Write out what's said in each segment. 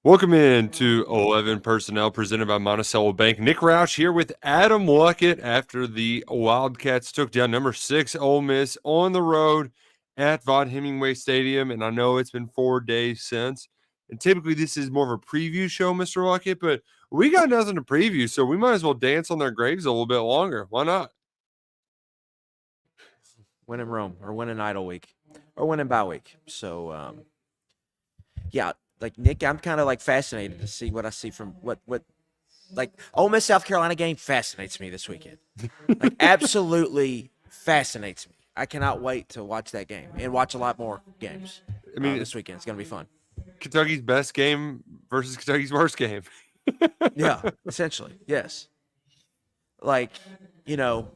Welcome in to 11 Personnel presented by Monticello Bank. Nick Roush here with Adam Luckett after the Wildcats took down number 6 Ole Miss on the road at Vaught Hemingway Stadium. And I know it's been 4 days since. And typically this is more of a preview show, Mr. Luckett, but we got nothing to preview, so we might as well dance on their graves a little bit longer. Why not? Win in Rome or win in Idle Week or win in bye week. So, yeah, like Nick, I'm kind of like fascinated to see what I see from what like Ole Miss South Carolina game fascinates me this weekend. Like absolutely fascinates me. I cannot wait to watch that game and watch a lot more games. I mean, This weekend it's gonna be fun. Kentucky's best game versus Kentucky's worst game. Yeah, essentially, yes. Like, you know,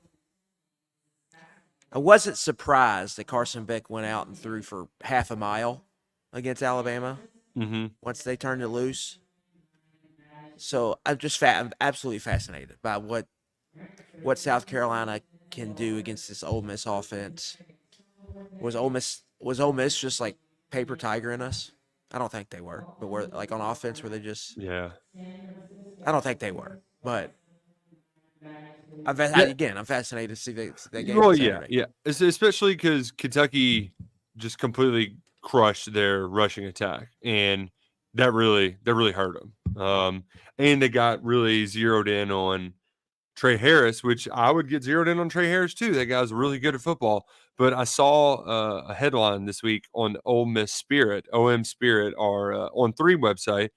I wasn't surprised that Carson Beck went out and threw for half a mile against Alabama Mm-hmm. once they turned it loose. So I'm absolutely fascinated by what South Carolina can do against this Ole Miss offense. Was Ole Miss just like paper tiger in us? I don't think they were, but were like on offense were they just? Yeah. I don't think they were, but I'm fascinated to see that game Well, on yeah, Saturday. yeah. Especially because Kentucky just completely crushed their rushing attack, and that really hurt them. And they got really zeroed in on Trey Harris, which I would get zeroed in on Trey Harris too. That guy's really good at football. But I saw a headline this week on Ole Miss Spirit, OM Spirit, our on 3 website,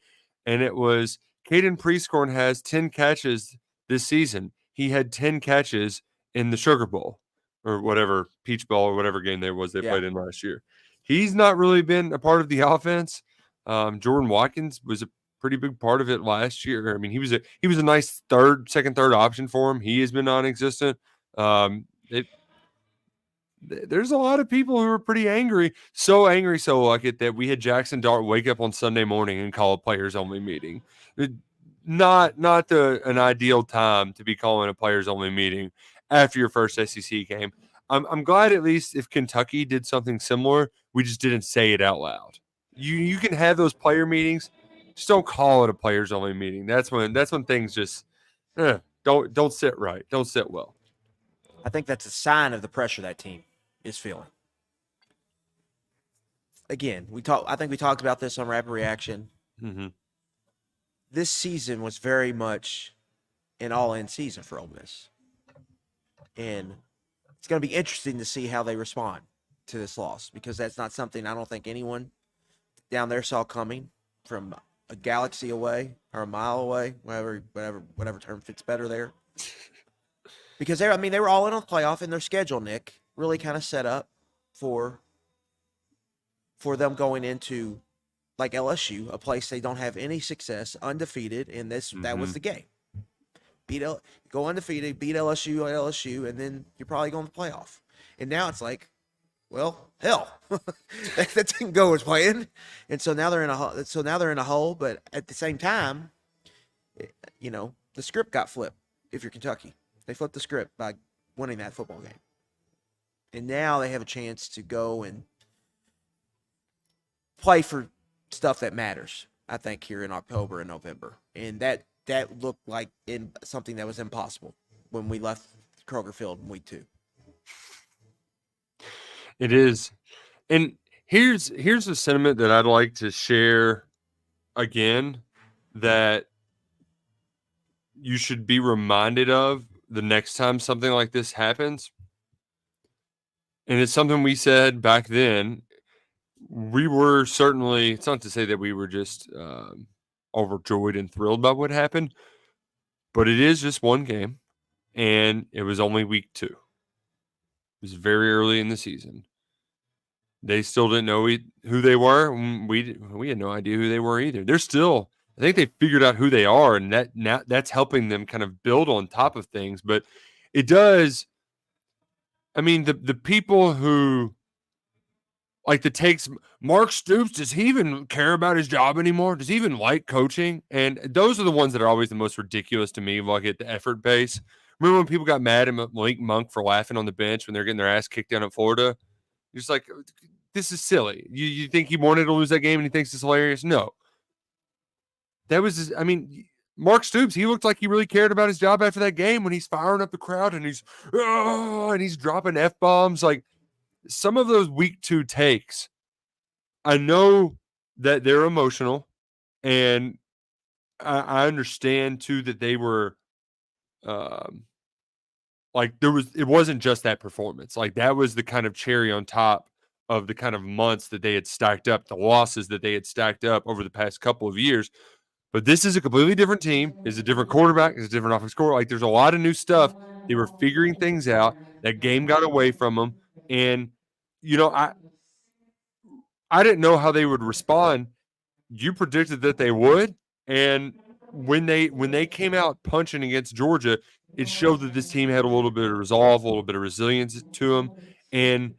and it was Caden Prescorn has 10 catches this season. He had 10 catches in the Sugar Bowl or whatever, Peach Bowl or whatever game there was they Yeah, played in last year. He's not really been a part of the offense. Jordan Watkins was a pretty big part of it last year. I mean, he was a nice second, third option for him. He has been non-existent. There's a lot of people who are pretty angry, so like it that we had Jackson Dart wake up on Sunday morning and call a players only meeting. Not an ideal time to be calling a players only meeting after your first SEC game. I'm glad at least if Kentucky did something similar, we just didn't say it out loud. You can have those player meetings, just don't call it a players only meeting. That's when things just don't sit right, don't sit well. I think that's a sign of the pressure that team is feeling. Again, I think we talked about this on Rapid Reaction. Mm-hmm. This season was very much an all-in season for Ole Miss, and it's going to be interesting to see how they respond to this loss because that's not something I don't think anyone down there saw coming from a galaxy away or a mile away, whatever term fits better there. Because they were all in on the playoff, and their schedule, Nick, really kind of set up for them going into like LSU, a place they don't have any success, undefeated, and that was the game. Go undefeated, beat LSU on LSU, and then you're probably going to the playoff. And now it's like, well, hell, that didn't go as planned, and so now they're in a hole. But at the same time, the script got flipped. If you're Kentucky, they flipped the script by winning that football game, and now they have a chance to go and play for stuff that matters. I think here in October and November, and that looked like something that was impossible when we left Kroger Field in week 2. It is. And here's a sentiment that I'd like to share again that you should be reminded of the next time something like this happens. And it's something we said back then. We were certainly, it's not to say that we were just overjoyed and thrilled by what happened, but it is just one game, and it was only week 2. It was very early in the season. They still didn't know who they were. We had no idea who they were either. They're still, I think they figured out who they are, and that's helping them kind of build on top of things. But it does. I mean, the people who like the takes. Mark Stoops, does he even care about his job anymore? Does he even like coaching? And those are the ones that are always the most ridiculous to me. Like at the effort base. Remember when people got mad at Malik Monk for laughing on the bench when they're getting their ass kicked down at Florida? You're just like, this is silly. You think he wanted to lose that game and he thinks it's hilarious? No. that was, I mean, Mark Stoops, he looked like he really cared about his job after that game when he's firing up the crowd and he's dropping F-bombs. Like some of those week 2 takes, I know that they're emotional, and I understand too that they were um, like it wasn't just that performance. Like that was the kind of cherry on top of the kind of months that they had stacked up, the losses that they had stacked up over the past couple of years. But this is a completely different team. It's a different quarterback. It's a different offense score. Like there's a lot of new stuff. They were figuring things out. That game got away from them, and you know I didn't know how they would respond. You predicted that they would, and when they came out punching against Georgia, it showed that this team had a little bit of resolve, a little bit of resilience to them, and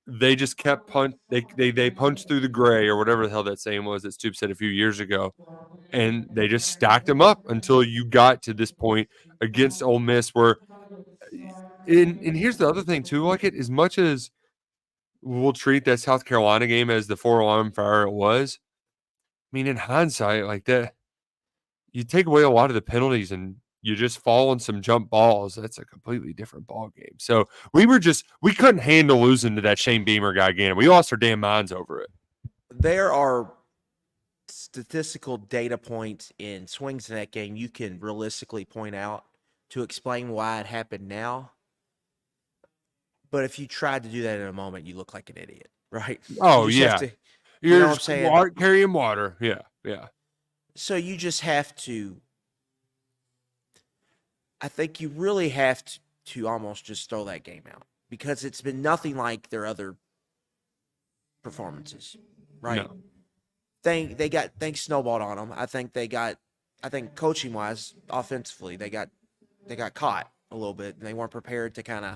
they just kept they punched through the gray or whatever the hell that saying was that Stoops said a few years ago, and they just stacked them up until you got to this point against Ole Miss where and here's the other thing too, like it as much as we'll treat that South Carolina game as the 4-alarm fire it was. I mean, in hindsight, like that, you take away a lot of the penalties and you just fall on some jump balls. That's a completely different ball game. So we couldn't handle losing to that Shane Beamer guy again. We lost our damn minds over it. There are statistical data points in swings in that game you can realistically point out to explain why it happened now. But if you tried to do that in a moment, you look like an idiot, right? Oh you yeah, you know what I'm saying? Carrying water. Yeah, yeah. So you just have to. I think you really have to almost just throw that game out because it's been nothing like their other performances, right? No. Things snowballed on them. I think coaching wise, offensively, they got caught a little bit and they weren't prepared to kind of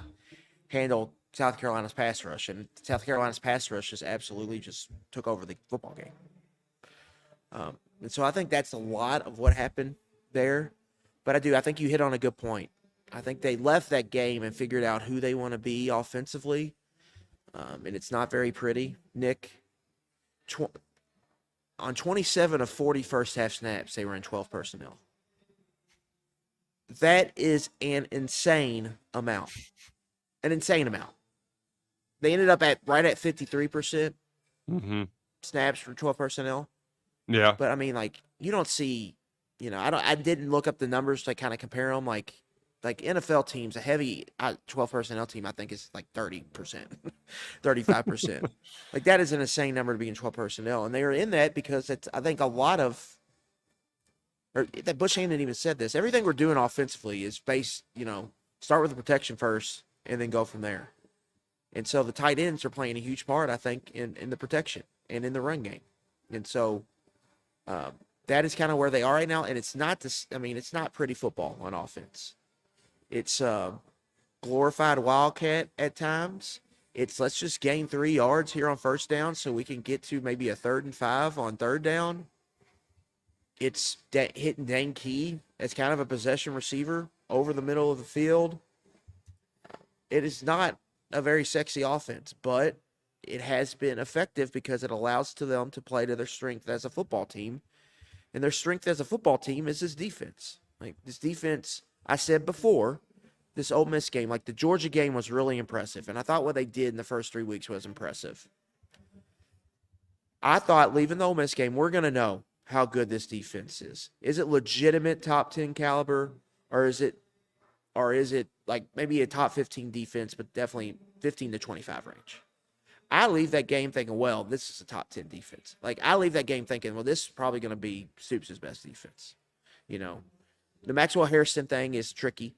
handle South Carolina's pass rush, and South Carolina's pass rush just absolutely just took over the football game. And so I think that's a lot of what happened there. But I think you hit on a good point. I think they left that game and figured out who they want to be offensively, and it's not very pretty. Nick, on 27 of 40 first half snaps, they were in 12 personnel. That is an insane amount. An insane amount. They ended up right at 53% snaps for 12 personnel. Yeah. But I mean, like, you don't see, I didn't look up the numbers to kind of compare them. Like NFL teams, a heavy 12 personnel team, I think is like 30%, 35%. Like that is an insane number to be in 12 personnel. And they were in that because I think a lot of, or that Bush Hannon even said this, everything we're doing offensively is based, start with the protection first and then go from there. And so the tight ends are playing a huge part, I think, in the protection and in the run game. And so that is kind of where they are right now. And it's not it's not pretty football on offense. It's glorified Wildcat at times. It's let's just gain 3 yards here on first down so we can get to maybe a 3rd and 5 on third down. It's hitting Dane Key as kind of a possession receiver over the middle of the field. It is not a very sexy offense, but it has been effective because it allows them to play to their strength as a football team. And their strength as a football team is this defense. Like this defense, I said before, this Ole Miss game, like the Georgia game was really impressive. And I thought what they did in the first 3 weeks was impressive. I thought leaving the Ole Miss game, we're going to know how good this defense is. Is it legitimate top 10 caliber, or is it like maybe a top 15 defense, but definitely 15 to 25 range? I leave that game thinking, well, this is a top 10 defense. Like I leave that game thinking, well, this is probably going to be Stoops' best defense. The Maxwell Harrison thing is tricky.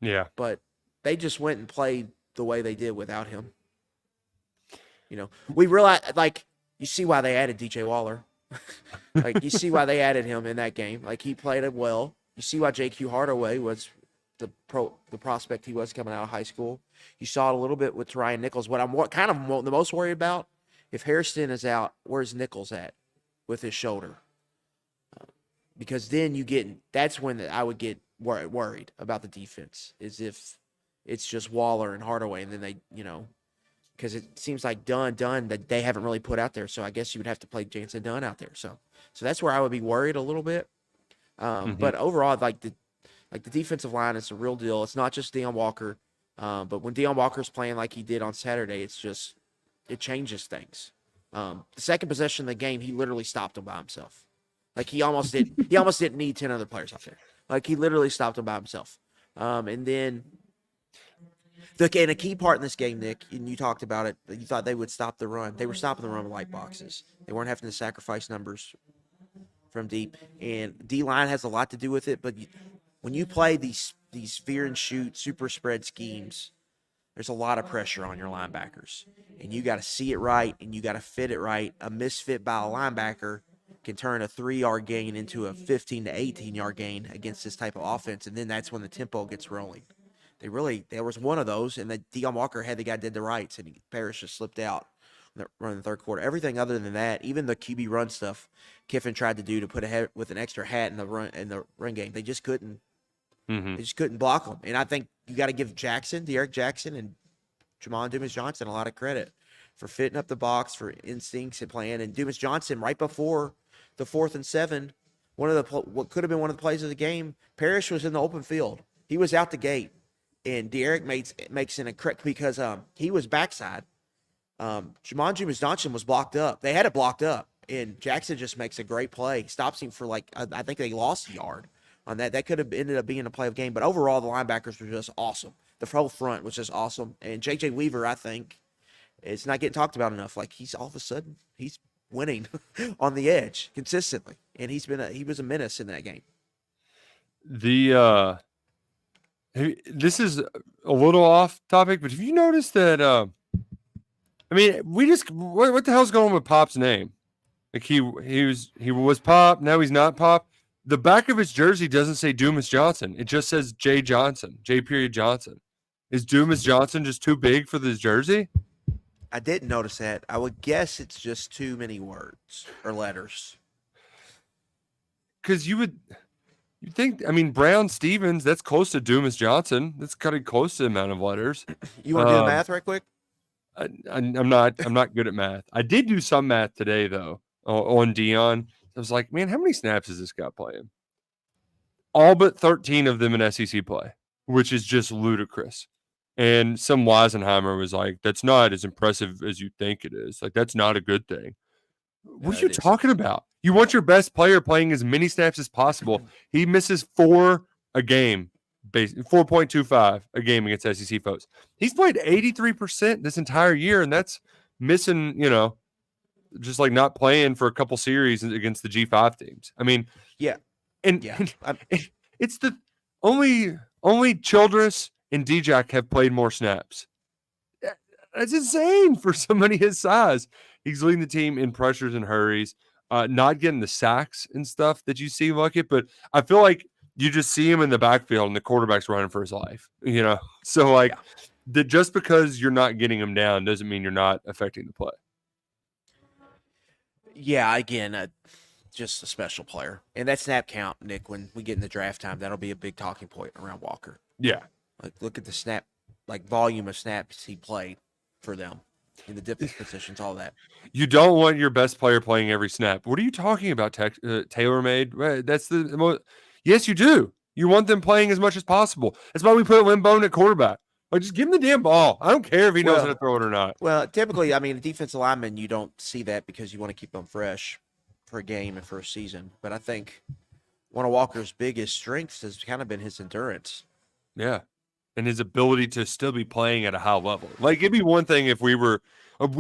Yeah. But they just went and played the way they did without him. We realize, like, you see why they added DJ Waller. Like, you see why they added him in that game. Like, he played it well. You see why J.Q. Hardaway was the prospect he was coming out of high school. You saw it a little bit with Ryan Nichols. What I'm the most worried about, if Hairston is out, where's Nichols at with his shoulder? Because then that's when I would get worried about the defense, is if it's just Waller and Hardaway, and then they, because it seems like Dunn that they haven't really put out there. So I guess you would have to play Jansen Dunn out there. So that's where I would be worried a little bit. Mm-hmm. But overall, like the defensive line is a real deal. It's not just Deion Walker, but when Deion Walker's playing like he did on Saturday, it changes things. The second possession of the game, he literally stopped him by himself. Like he almost did. He almost didn't need 10 other players out there. Like he literally stopped him by himself. And then and a key part in this game, Nick, and you talked about it. You thought they would stop the run. They were stopping the run with light boxes. They weren't having to sacrifice numbers from deep. And D line has a lot to do with it. But when you play these fear and shoot super spread schemes, there's a lot of pressure on your linebackers, and you got to see it right and you got to fit it right. A misfit by a linebacker can turn a 3-yard gain into a 15 to 18-yard gain against this type of offense, and then that's when the tempo gets rolling. There was one of those, and Deion Walker had the guy did the rights, and Parrish just slipped out running the third quarter. Everything other than that, even the QB run stuff, Kiffin tried to do to put ahead with an extra hat in the run game. They just couldn't. Mm-hmm. They just couldn't block them. And I think you got to give Derek Jackson, and Jamon Dumas-Johnson a lot of credit for fitting up the box, for instincts and playing. And Dumas-Johnson, right before the 4th and 7, what could have been one of the plays of the game, Parrish was in the open field. He was out the gate. And Derek makes an incorrect because he was backside. Jamon Dumas-Johnson was blocked up. They had it blocked up. And Jackson just makes a great play. Stops him for I think they lost a yard on that. That could have ended up being a play of game. But overall, the linebackers were just awesome. The whole front was just awesome. And J.J. Weaver, I think, it's not getting talked about enough. Like, he's all of a sudden, he's winning on the edge consistently. And he was a menace in that game. This is a little off topic, but have you noticed that, I mean, what the hell's going on with Pop's name? Like he was Pop, now he's not Pop. The back of his jersey doesn't say Dumas Johnson. It just says J. Johnson, J. Johnson. Is Dumas Johnson just too big for this jersey? I didn't notice that. I would guess it's just too many words or letters. Because you'd think, I mean, Brown Stevens, that's close to Dumas Johnson. That's kind of close to the amount of letters. You want to do the math right quick? I'm not good at math. I did do some math today though on Deion. I was like, man, how many snaps is this guy playing? All but 13 of them in SEC play, which is just ludicrous. And some Weisenheimer was like, that's not as impressive as you think it is. Like, that's not a good thing. What are you talking about? You want your best player playing as many snaps as possible. He misses 4 a game, 4.25 a game against SEC folks. He's played 83% this entire year, and that's missing, just like not playing for a couple series against the G5 teams. I mean, yeah. And it's the only Childress and Dijak have played more snaps. That's insane for somebody his size. He's leading the team in pressures and hurries, not getting the sacks and stuff that you see like it. But I feel like you just see him in the backfield and the quarterback's running for his life, So just because you're not getting him down doesn't mean you're not affecting the play. Yeah, again, just a special player. And that snap count, Nick, when we get in the draft time, that'll be a big talking point around Walker. Yeah. Like, look at the snap, volume of snaps he played for them in the different positions, all that. You don't want your best player playing every snap. What are you talking about, tailor-made? That's the most. Yes, you do. You want them playing as much as possible. That's why we put Lynn Bone at quarterback. Like, just give him the damn ball. I don't care if he knows how to throw it or not. Well, typically, I mean, defensive linemen, you don't see that because you want to keep them fresh for a game and for a season. But I think one of Walker's biggest strengths has kind of been his endurance. Yeah. And his ability to still be playing at a high level. Like, it'd be one thing if we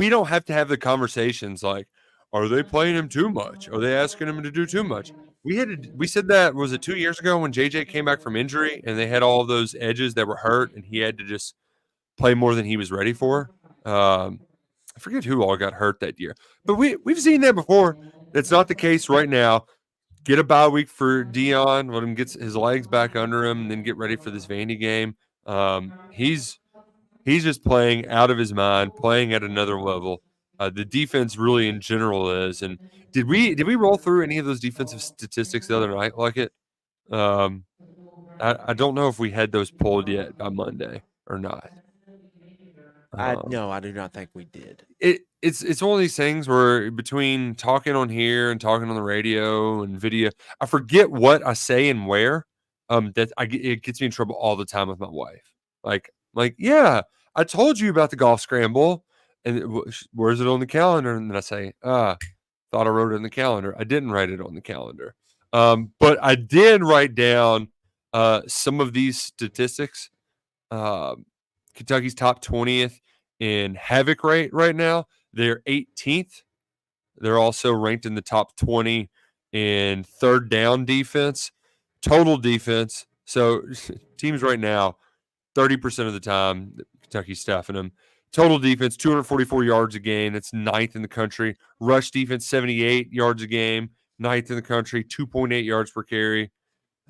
don't have to have the conversations like, are they playing him too much? Are they asking him to do too much? We said that, was it 2 years ago when JJ came back from injury and they had all of those edges that were hurt and he had to just play more than he was ready for? I forget who all got hurt that year. But we've seen that before. That's not the case right now. Get a bye week for Deion, let him get his legs back under him, and then get ready for this Vandy game. He's just playing out of his mind, playing at another level. The defense really in general is. And did we roll through any of those defensive statistics the other night like it? I don't know if we had those pulled yet by Monday or not. No, I do not think we did. it's one of these things where between talking on here and talking on the radio and video, I forget what I say and where. It gets me in trouble all the time with my wife. Yeah, I told you about the golf scramble, and where's it on the calendar? And then I say, thought I wrote it in the calendar. I didn't write it on the calendar, but I did write down some of these statistics. Kentucky's top 20th in havoc rate right now. They're 18th. They're also ranked in the top 20 in third down defense, total defense. So teams right now, 30% of the time, Kentucky's staffing them. Total defense, 244 yards a game. That's ninth in the country. Rush defense, 78 yards a game, ninth in the country, 2.8 yards per carry.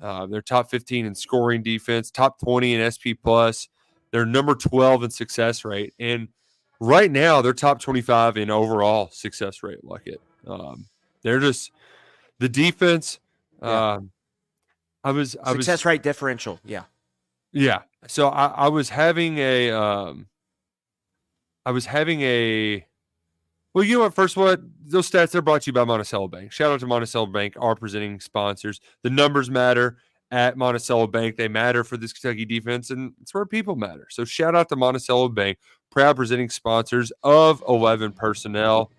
They're top 15 in scoring defense, top 20 in SP plus. They're number 12 in success rate, and right now they're top 25 in overall success rate. They're just the defense. Yeah. I was Success rate differential. Yeah. Yeah. So I was having a well, you know what? First, those stats, they're brought to you by Monticello Bank. Shout out to Monticello Bank, our presenting sponsors. The numbers matter at Monticello Bank. They matter for this Kentucky defense, and it's where people matter. So shout out to Monticello Bank, proud presenting sponsors of 11 personnel.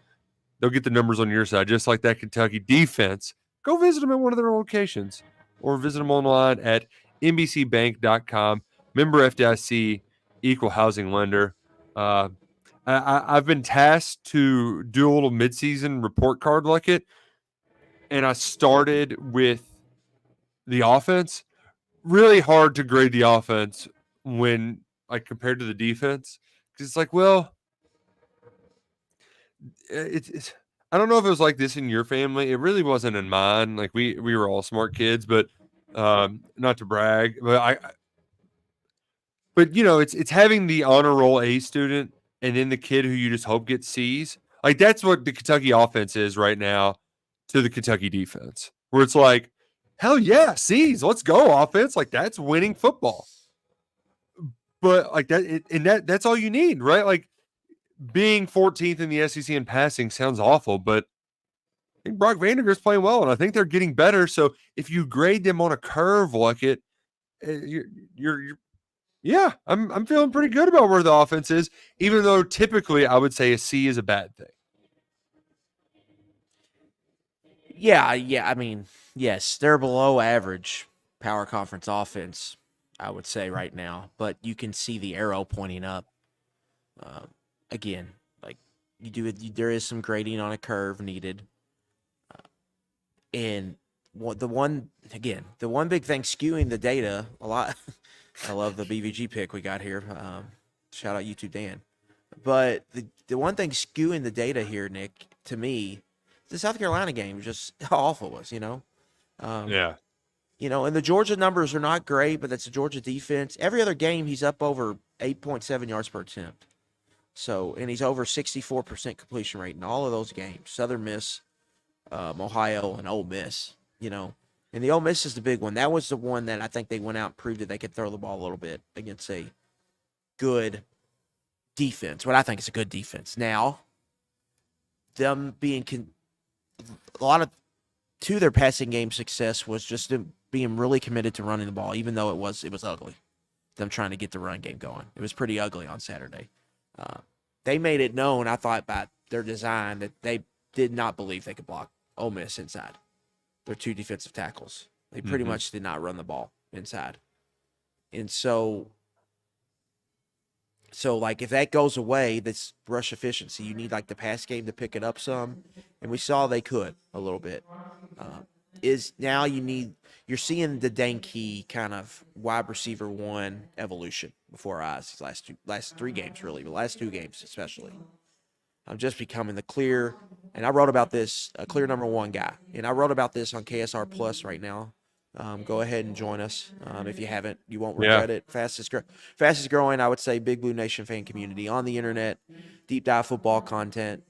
They'll get the numbers on your side, just like that Kentucky defense. Go visit them at one of their locations or visit them online at nbcbank.com. Member FDIC, equal housing lender. I've been tasked to do a little midseason report card like it, and I started with the offense. Really hard to grade the offense when compared to the defense, because it's it's I don't know if it was like this in your family. It really wasn't in mine. Like we were all smart kids, but not to brag, but it's having the honor roll A student and then the kid who you just hope gets C's. Like that's what the Kentucky offense is right now to the Kentucky defense, where it's like, hell yeah, C's, let's go offense. Like that's winning football. But that's all you need, right? Like being 14th in the SEC in passing sounds awful, but I think Brock Vandergrift's playing well, and I think they're getting better. So if you grade them on a curve like it, you're yeah, I'm feeling pretty good about where the offense is, even though typically I would say a C is a bad thing. Yeah. I mean, yes, they're below average power conference offense, I would say right now, but you can see the arrow pointing up. Again, like there is some grading on a curve needed. And the one big thing skewing the data a lot. I love the BVG pick we got here. Shout out YouTube Dan. But the one thing skewing the data here, Nick, to me, the South Carolina game, just how awful it was, Yeah. And the Georgia numbers are not great, but that's a Georgia defense. Every other game, he's up over 8.7 yards per attempt. So, and he's over 64% completion rate in all of those games. Southern Miss, Ohio, and Ole Miss, And the Ole Miss is the big one. That was the one that I think they went out and proved that they could throw the ball a little bit against a good defense. What I think is a good defense. Now, them being a lot of to their passing game success was just them being really committed to running the ball, even though it was ugly. Them trying to get the run game going. It was pretty ugly on Saturday. They made it known, I thought, by their design that they did not believe they could block Ole Miss inside. Their two defensive tackles. They pretty much did not run the ball inside. And so like if that goes away, this rush efficiency, you need like the pass game to pick it up some. And we saw they could a little bit. Is now you're seeing the Danke kind of wide receiver one evolution before our eyes these last 3 games really, but last 2 games especially. I'm just becoming the clear, and I wrote about this, a clear number 1 guy. And I wrote about this on KSR Plus right now. Go ahead and join us. If you haven't, you won't regret it. Fastest growing, I would say, Big Blue Nation fan community on the internet. Deep dive football content,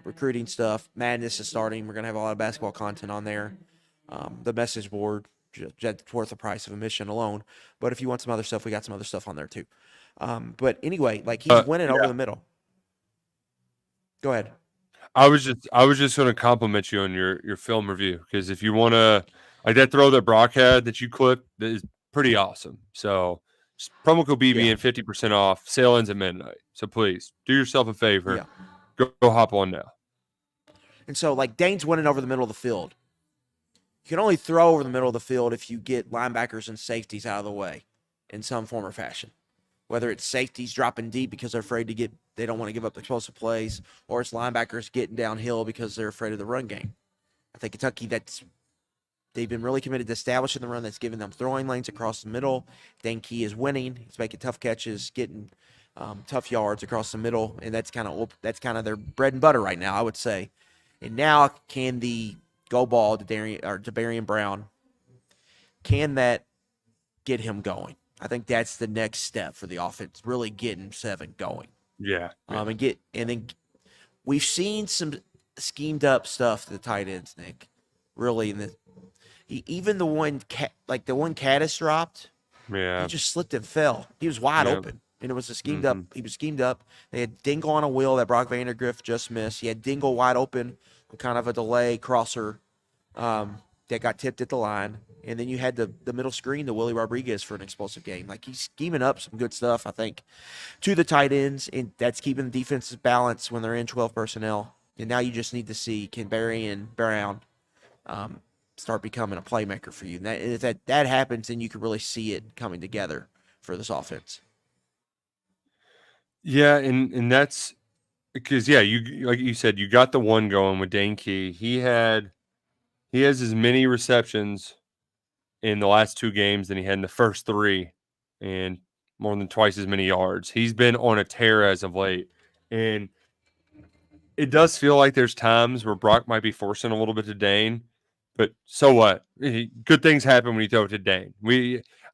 recruiting stuff. Madness is starting. We're going to have a lot of basketball content on there. The message board, just worth the price of admission alone. But if you want some other stuff, we got some other stuff on there too. But anyway, like he's winning over the middle. Go ahead. I was just going to compliment you on your film review, because if you want to, like, that throw that Brock had that you clipped, that is pretty awesome. So promo code Yeah. BBN 50% off. Sale ends at midnight. So please do yourself a favor. Yeah. Go hop on now. And so, like, Dane's winning over the middle of the field. You can only throw over the middle of the field if you get linebackers and safeties out of the way in some form or fashion. Whether it's safeties dropping deep because they're afraid they don't want to give up explosive plays, or it's linebackers getting downhill because they're afraid of the run game. I think Kentucky, they've been really committed to establishing the run. That's giving them throwing lanes across the middle. Dane Key is winning. He's making tough catches, getting tough yards across the middle, and that's kind of their bread and butter right now, I would say. And now, can the go ball to Darian Brown, can that get him going? I think that's the next step for the offense, really getting 7 going. Yeah. And then we've seen some schemed up stuff to the tight ends, Nick. Really, even the one Caddis dropped, Yeah. he just slipped and fell. He was wide open, and it was a schemed up. He was schemed up. They had Dingle on a wheel that Brock Vandergrift just missed. He had Dingle wide open, kind of a delay crosser that got tipped at the line. And then you had the middle screen to Willie Rodriguez for an explosive game. Like, he's scheming up some good stuff, I think, to the tight ends, and that's keeping the defense's balance when they're in 12 personnel. And now you just need to see, can Barry and Brown start becoming a playmaker for you. And if that happens, then you can really see it coming together for this offense. Yeah, and that's because, yeah, you, like you said, you got the one going with Dane Key. He has as many receptions in the last 2 games than he had in the first 3, and more than twice as many yards. He's been on a tear as of late. And it does feel like there's times where Brock might be forcing a little bit to Dane, but so what? Good things happen when you throw it to Dane.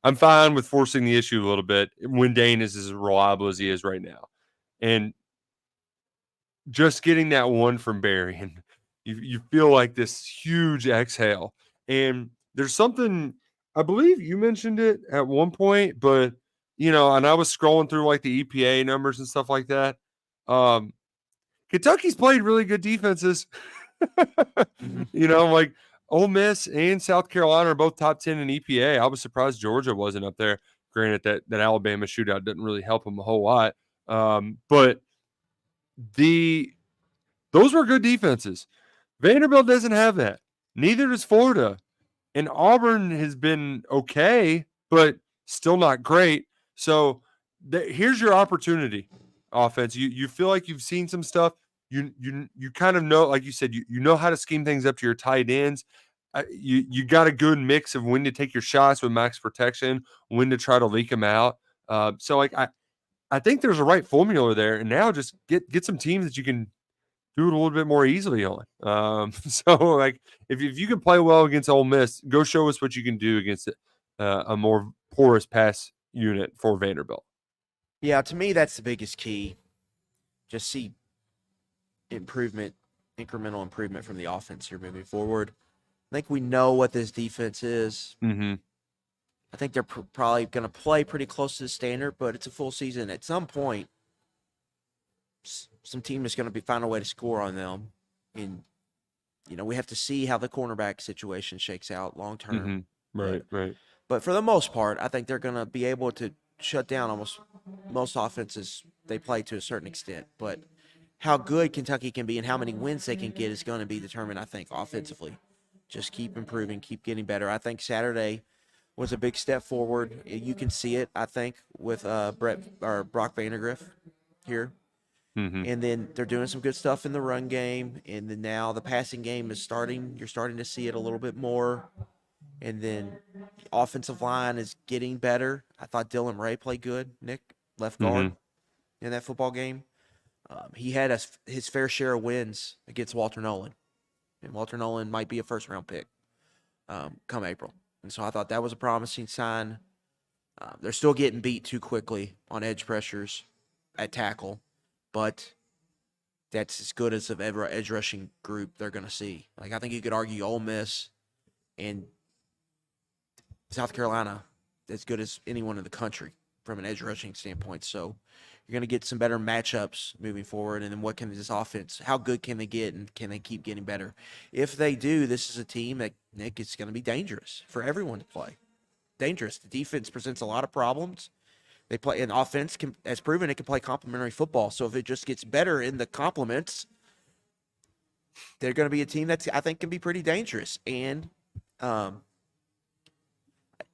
I'm fine with forcing the issue a little bit when Dane is as reliable as he is right now. And just getting that one from Barry, and you feel like this huge exhale. And there's something, I believe you mentioned it at one point, but and I was scrolling through like the EPA numbers and stuff like that. Kentucky's played really good defenses. Like Ole Miss and South Carolina are both top 10 in EPA. I was surprised Georgia wasn't up there. Granted, that Alabama shootout didn't really help them a whole lot. But those were good defenses. Vanderbilt doesn't have that. Neither does Florida. And Auburn has been okay, but still not great. So here's your opportunity, offense. You feel like you've seen some stuff. You kind of know, like you said, you know how to scheme things up to your tight ends. You got a good mix of when to take your shots with max protection, when to try to leak them out. So like I think there's a right formula there, and now just get some teams that you can do it a little bit more easily on. So like if you can play well against Ole Miss, go show us what you can do against a more porous pass unit for Vanderbilt. Yeah, to me, that's the biggest key. Just see incremental improvement from the offense here moving forward. I think we know what this defense is. Mm-hmm. I think they're probably going to play pretty close to the standard, but it's a full season. At some point, some team is going to find a way to score on them. And, we have to see how the cornerback situation shakes out long term. Mm-hmm. Right. But for the most part, I think they're going to be able to shut down almost most offenses they play to a certain extent. But how good Kentucky can be and how many wins they can get is going to be determined, I think, offensively. Just keep improving, keep getting better. I think Saturday was a big step forward. You can see it, I think, with Brock Vandergrift here. Mm-hmm. And then they're doing some good stuff in the run game. And then now the passing game is starting. You're starting to see it a little bit more. And then the offensive line is getting better. I thought Dylan Ray played good, Nick, left guard in that football game. He had his fair share of wins against Walter Nolan. And Walter Nolan might be a first-round pick come April. And so I thought that was a promising sign. They're still getting beat too quickly on edge pressures at tackle, but that's as good as of ever edge rushing group they're going to see. Like, I think you could argue Ole Miss and South Carolina as good as anyone in the country from an edge rushing standpoint. So you're going to get some better matchups moving forward. And then what can this offense, how good can they get, and can they keep getting better? If they do, this is a team that, Nick, it's going to be dangerous for everyone to play. Dangerous. The defense presents a lot of problems. They play an offense has proven it can play complementary football. So if it just gets better in the complements, they're going to be a team that I think can be pretty dangerous. And I'm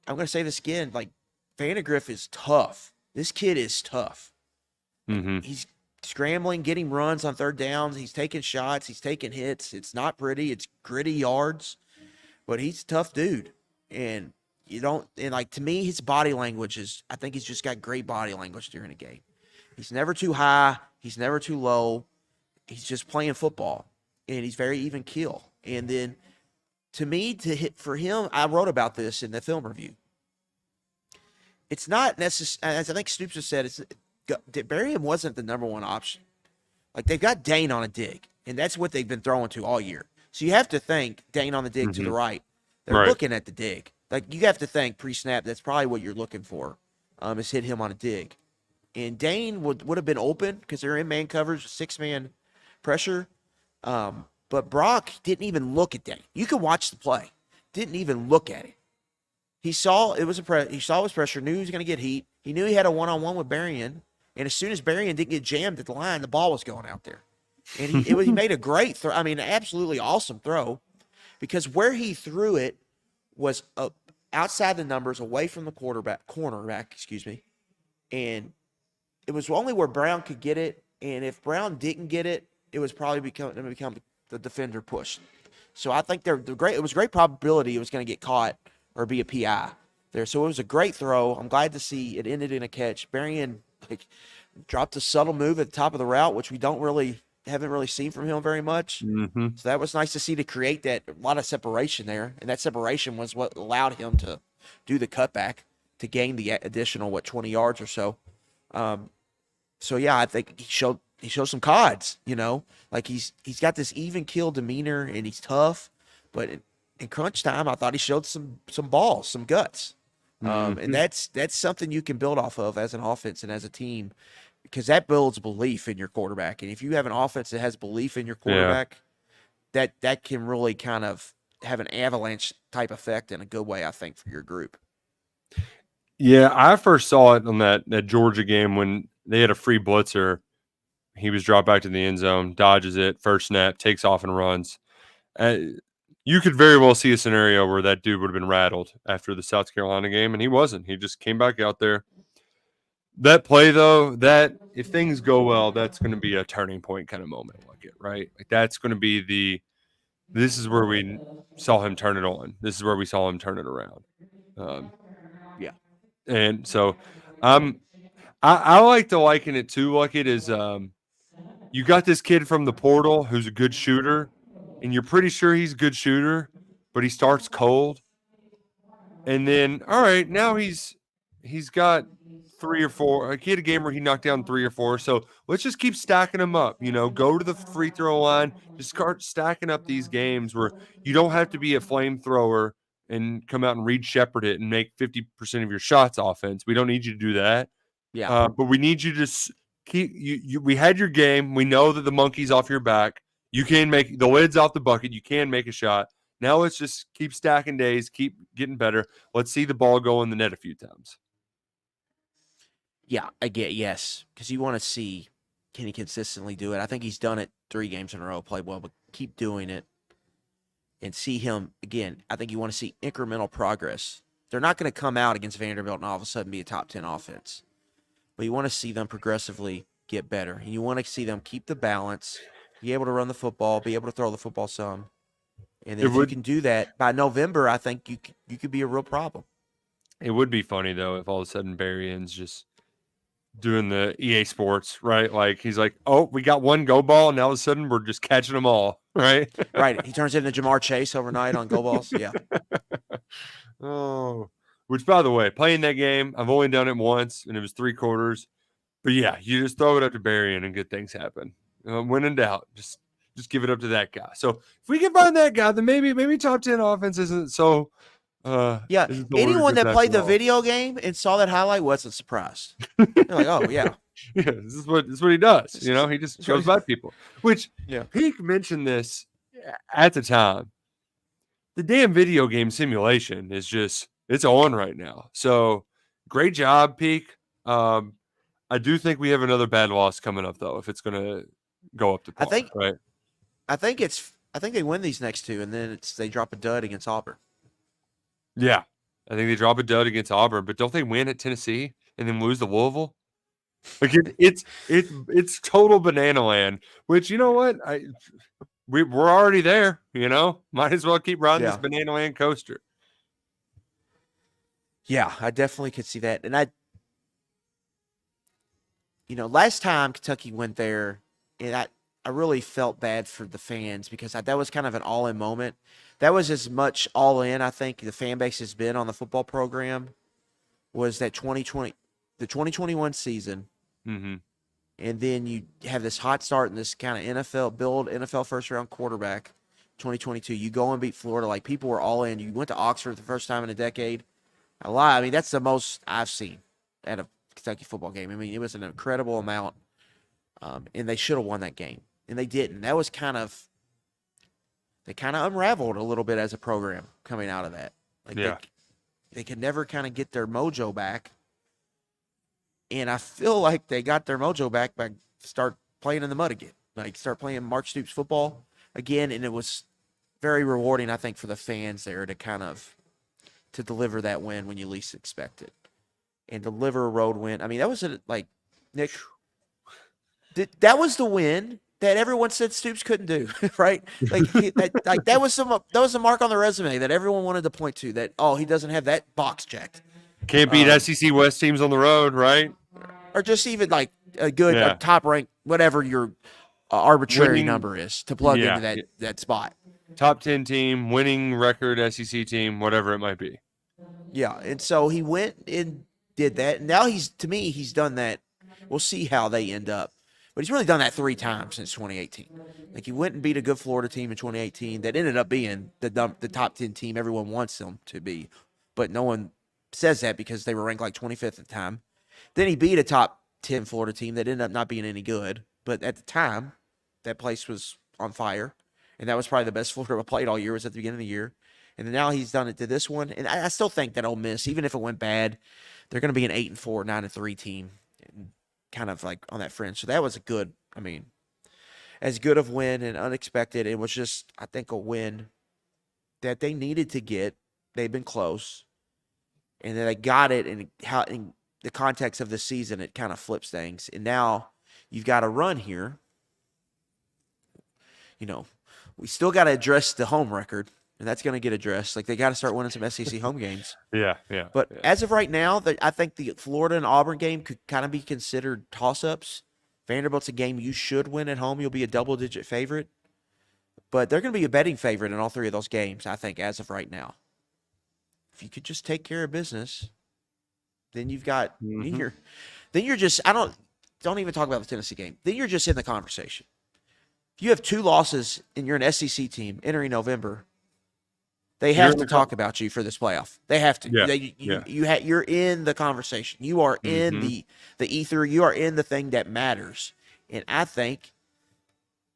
going to say this again, like Vandegrift is tough. This kid is tough. Mm-hmm. He's scrambling, getting runs on third downs. He's taking shots. He's taking hits. It's not pretty. It's gritty yards, but he's a tough dude. And to me, his body language I think he's just got great body language during a game. He's never too high. He's never too low. He's just playing football, and he's very even keel. And then to me, to hit for him, I wrote about this in the film review. It's not necessary, as I think Stoops has said, Berrien wasn't the number one option. Like, they've got Dane on a dig, and that's what they've been throwing to all year. So you have to think Dane on the dig to the right. They're looking at the dig. Like, you have to think pre-snap, that's probably what you're looking for, is hit him on a dig. And Dane would have been open because they're in man coverage, 6-man pressure. But Brock didn't even look at Dane. You can watch the play. Didn't even look at it. He saw it was he saw his pressure, knew he was going to get heat. He knew he had a one-on-one with Berrien. And as soon as Berrien didn't get jammed at the line, the ball was going out there. And he made a great throw. I mean, an absolutely awesome throw, because where he threw it was outside the numbers, away from the cornerback, and it was only where Brown could get it. And if Brown didn't get it, it was probably going to become the defender push. So I think it was a great probability it was going to get caught or be a PI there. So it was a great throw. I'm glad to see it ended in a catch. Berrien dropped a subtle move at the top of the route, which we haven't really seen from him very much. Mm-hmm. So that was nice to see, to create a lot of separation there. And that separation was what allowed him to do the cutback to gain the additional, 20 yards or so. So yeah, I think he showed some cods, like he's got this even keel demeanor, and he's tough, but in crunch time, I thought he showed some balls, some guts. And that's something you can build off of as an offense and as a team, because that builds belief in your quarterback. And if you have an offense that has belief in your quarterback, that can really kind of have an avalanche type effect in a good way, I think, for your group. Yeah, I first saw it on that Georgia game when they had a free blitzer. He was dropped back to the end zone, dodges it, first snap, takes off and runs. You could very well see a scenario where that dude would have been rattled after the South Carolina game, and he wasn't. He just came back out there. That play, though, if things go well, that's going to be a turning point kind of moment, right? Like, that's going to be this is where we saw him turn it on. This is where we saw him turn it around. Yeah. And so I like to liken it to like it is you got this kid from the portal who's a good shooter, and you're pretty sure he's a good shooter, but he starts cold. And then, all right, now he's got 3 or 4. He had a game where he knocked down 3 or 4. So let's just keep stacking them up. Go to the free throw line. Just start stacking up these games where you don't have to be a flamethrower and come out and Reed Shepherd it and make 50% of your shots offense. We don't need you to do that. Yeah. But we need you to keep you. We had your game. We know that the monkey's off your back. You can make the lid's off the bucket. You can make a shot. Now let's just keep stacking days, keep getting better. Let's see the ball go in the net a few times. Yeah, yes, because you want to see, can he consistently do it? I think he's done it 3 games in a row, played well, but keep doing it and see him again. I think you want to see incremental progress. They're not going to come out against Vanderbilt and all of a sudden be a top 10 offense, but you want to see them progressively get better, and you want to see them keep the balance, be able to run the football, be able to throw the football some. And if you can do that by November, I think you could be a real problem. It would be funny, though, if all of a sudden Berrien's just doing the EA Sports, right? Like, he's like, oh, we got one go ball, and now all of a sudden we're just catching them all, right? Right. He turns into Jamar Chase overnight on go balls. Yeah. Oh, which, by the way, playing that game, I've only done it once, and it was 3 quarters. But, yeah, you just throw it up to Berrien and good things happen. When in doubt, just give it up to that guy. So if we can find that guy, then maybe top 10 offense isn't so Yeah, this is the anyone ludicrous that played after the all. video game and saw that highlight wasn't surprised. They're like, "Oh yeah, Yeah, this is what he does. this You is, know, he just this is goes what by people. Which yeah, Peak mentioned this at the time. The damn video game simulation is just it's on right now. So great job, Peak. Um, I do think we have another bad loss coming up though, if it's gonna go up to I par, think right? I think they win these next two, and then they drop a dud against Auburn. Yeah. I think they drop a dud against Auburn, but don't they win at Tennessee and then lose to Louisville? Like it's total banana land. Which you know what we're already there. You know, might as well keep riding this Yeah, banana land coaster. yeah, I definitely could see that. And last time Kentucky went there, and I really felt bad for the fans because that was kind of an all-in moment. That was as much all-in I think the fan base has been on the football program was that 2020, the 2021 season, Mm-hmm. and then you have this hot start in this kind of NFL first-round quarterback. 2022, you go and beat Florida like people were all in. You went to Oxford the first time in a decade. A lot. I mean, that's the most I've seen at a Kentucky football game. I mean, it was an incredible amount, and they should have won that game, and they didn't. That was they kind of unraveled a little bit as a program coming out of that. Like Yeah. they could never kind of get their mojo back, and I feel like they got their mojo back by start playing in the mud again, like start playing Mark Stoops football again, and it was very rewarding, I think, for the fans there to deliver that win when you least expect it and deliver a road win. I mean, that was Nick. That was the win that everyone said Stoops couldn't do, right? That was a mark on the resume that everyone wanted to point to. That he doesn't have that box checked, Can't beat SEC West teams on the road, right? or just even like a Yeah. top rank, whatever your arbitrary Winning- number is to plug yeah. into that spot. Top 10 team, winning record SEC team, whatever it might be. Yeah, and so he went and did that. And now he's done that. We'll see how they end up. But he's really done that 3 times since 2018. Like he went and beat a good Florida team in 2018 that ended up being the top 10 team everyone wants them to be. But no one says that because they were ranked like 25th at the time. Then he beat a top 10 Florida team that ended up not being any good. But at the time, that place was on fire. And that was probably the best Florida played all year was at the beginning of the year. And then now he's done it to this one. And I still think that Ole Miss, even if it went bad, they're going to be an 8-4, 9-3 team, kind of like on that fringe. So that was as good of win and unexpected. It was just, I think, a win that they needed to get. They've been close, and then they got it. And how in the context of the season, it kind of flips things. And now you've got a run here. We still got to address the home record. And that's going to get addressed. Like, they got to start winning some SEC home games. Yeah. But as of right now, I think the Florida and Auburn game could kind of be considered toss-ups. Vanderbilt's a game you should win at home. You'll be a double-digit favorite. But they're going to be a betting favorite in all 3 of those games, I think, as of right now. If you could just take care of business, then you've got then you're just don't even talk about the Tennessee game. Then you're just in the conversation. If you have 2 losses and you're an SEC team entering November, they have to talk about you for this playoff. They have to. Yeah. You're in the conversation. You are in the ether. You are in the thing that matters. And I think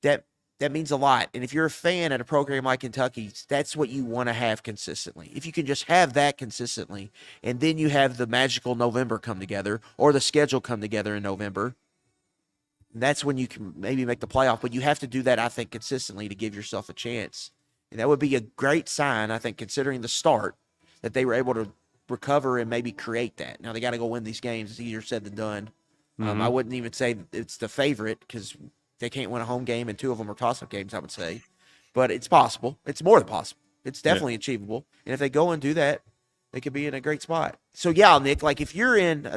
that means a lot. And if you're a fan at a program like Kentucky, that's what you want to have consistently. If you can just have that consistently, and then you have the magical November come together or the schedule come together in November, that's when you can maybe make the playoff. But you have to do that, I think, consistently to give yourself a chance. And that would be a great sign, I think, considering the start, that they were able to recover and maybe create that. Now, they got to go win these games. It's easier said than done. I wouldn't even say it's the favorite because they can't win a home game, and 2 of them are toss-up games, I would say. But it's possible. It's more than possible. It's definitely achievable. And if they go and do that, they could be in a great spot. So, yeah, Nick, like if you're in